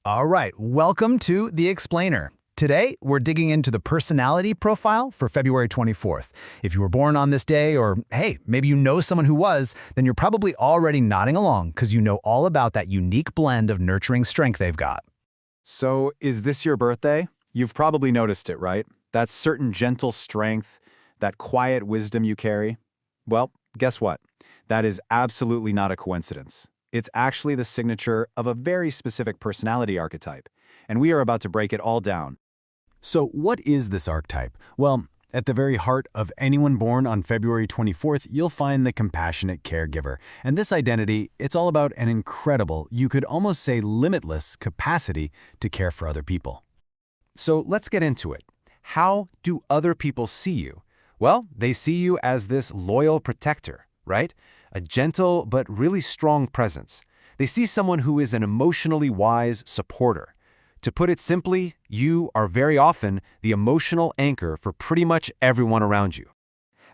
All right, welcome to The Explainer. Today, we're digging into the personality profile for February 24th. If you were born on this day, or hey, maybe you know someone who was, then you're probably already nodding along because you know all about that unique blend of nurturing strength they've got. So, is this your birthday? You've probably noticed it, right? That certain gentle strength, that quiet wisdom you carry. Well, guess what? That is absolutely not a coincidence. It's actually the signature of a very specific personality archetype, and we are about to break it all down. So what is this archetype? Well, at the very heart of anyone born on February 24th, you'll find the compassionate caregiver. And this identity, it's all about an incredible, you could almost say limitless, capacity to care for other people. So let's get into it. How do other people see you? Well, they see you as this loyal protector, right? A gentle but really strong presence. They see someone who is an emotionally wise supporter. To put it simply, you are very often the emotional anchor for pretty much everyone around you.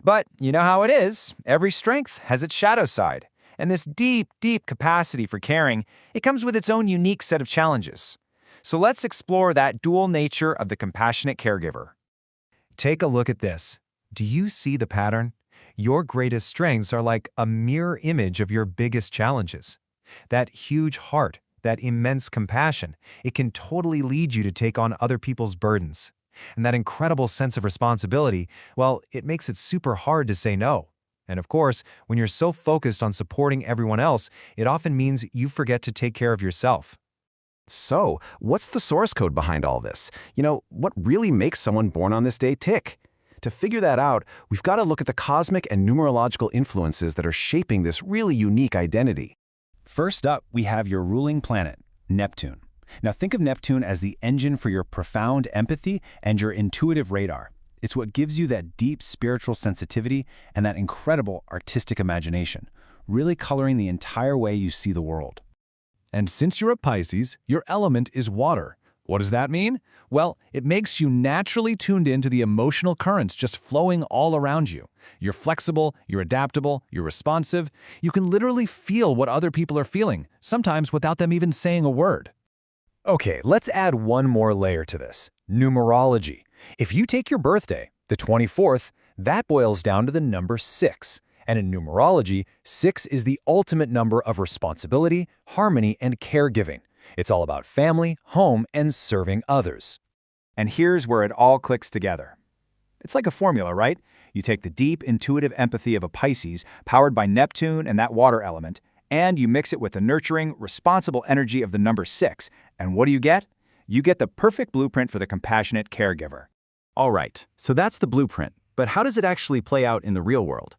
But you know how it is. Every strength has its shadow side. And this deep, deep capacity for caring, it comes with its own unique set of challenges. So let's explore that dual nature of the compassionate caregiver. Take a look at this. Do you see the pattern? Your greatest strengths are like a mirror image of your biggest challenges. That huge heart, that immense compassion, it can totally lead you to take on other people's burdens. And that incredible sense of responsibility, well, it makes it super hard to say no. And of course, when you're so focused on supporting everyone else, it often means you forget to take care of yourself. So, what's the source code behind all this? What really makes someone born on this day tick? To figure that out, we've got to look at the cosmic and numerological influences that are shaping this really unique identity. First up, we have your ruling planet, Neptune. Now think of Neptune as the engine for your profound empathy and your intuitive radar. It's what gives you that deep spiritual sensitivity and that incredible artistic imagination, really coloring the entire way you see the world. And since you're a Pisces, your element is water. What does that mean? Well, it makes you naturally tuned into the emotional currents just flowing all around you. You're flexible, you're adaptable, you're responsive. You can literally feel what other people are feeling, sometimes without them even saying a word. Okay, let's add one more layer to this. Numerology. If you take your birthday, the 24th, that boils down to the number 6. And in numerology, 6 is the ultimate number of responsibility, harmony, and caregiving. It's all about family, home, and serving others. And here's where it all clicks together. It's like a formula, right? You take the deep, intuitive empathy of a Pisces, powered by Neptune and that water element, and you mix it with the nurturing, responsible energy of the number 6. And what do you get? You get the perfect blueprint for the compassionate caregiver. All right, so that's the blueprint. But how does it actually play out in the real world?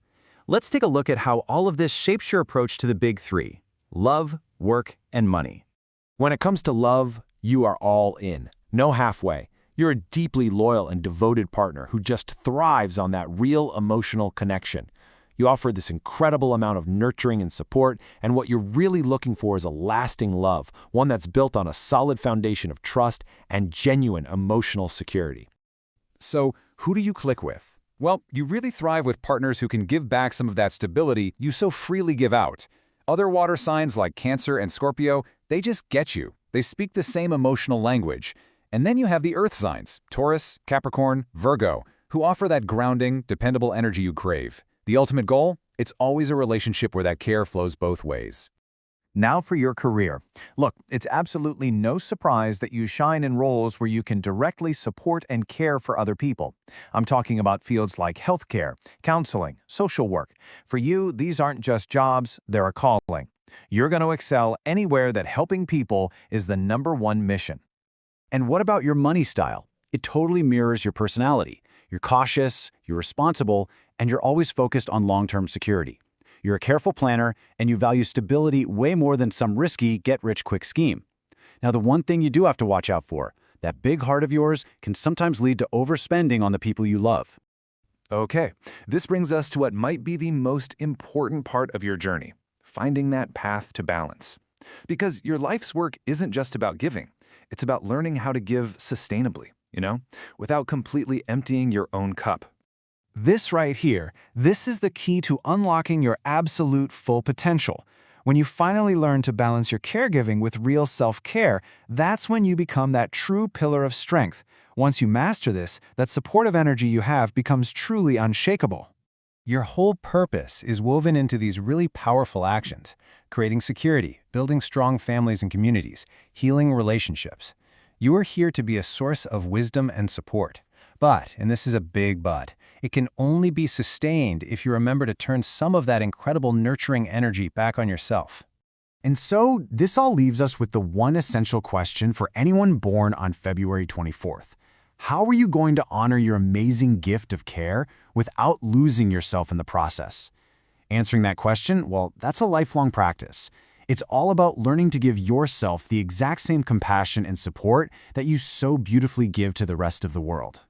Let's take a look at how all of this shapes your approach to the big three: love, work, and money. When it comes to love, you are all in, no halfway. You're a deeply loyal and devoted partner who just thrives on that real emotional connection. You offer this incredible amount of nurturing and support, and what you're really looking for is a lasting love, one that's built on a solid foundation of trust and genuine emotional security. So, who do you click with? Well, you really thrive with partners who can give back some of that stability you so freely give out. Other water signs like Cancer and Scorpio, they just get you. They speak the same emotional language. And then you have the earth signs, Taurus, Capricorn, Virgo, who offer that grounding, dependable energy you crave. The ultimate goal? It's always a relationship where that care flows both ways. Now for your career. Look, it's absolutely no surprise that you shine in roles where you can directly support and care for other people. I'm talking about fields like healthcare, counseling, social work. For you, these aren't just jobs, they're a calling. You're going to excel anywhere that helping people is the #1 mission. And what about your money style? It totally mirrors your personality. You're cautious, you're responsible, and you're always focused on long-term security. You're a careful planner, and you value stability way more than some risky get-rich-quick scheme. Now, the one thing you do have to watch out for, that big heart of yours can sometimes lead to overspending on the people you love. Okay, this brings us to what might be the most important part of your journey, finding that path to balance. Because your life's work isn't just about giving. It's about learning how to give sustainably, without completely emptying your own cup. This right here, this is the key to unlocking your absolute full potential. When you finally learn to balance your caregiving with real self-care, that's when you become that true pillar of strength. Once you master this, that supportive energy you have becomes truly unshakable. Your whole purpose is woven into these really powerful actions, creating security, building strong families and communities, healing relationships. You are here to be a source of wisdom and support. But, and this is a big but, it can only be sustained if you remember to turn some of that incredible nurturing energy back on yourself. And so, this all leaves us with the one essential question for anyone born on February 24th. How are you going to honor your amazing gift of care without losing yourself in the process? Answering that question, well, that's a lifelong practice. It's all about learning to give yourself the exact same compassion and support that you so beautifully give to the rest of the world.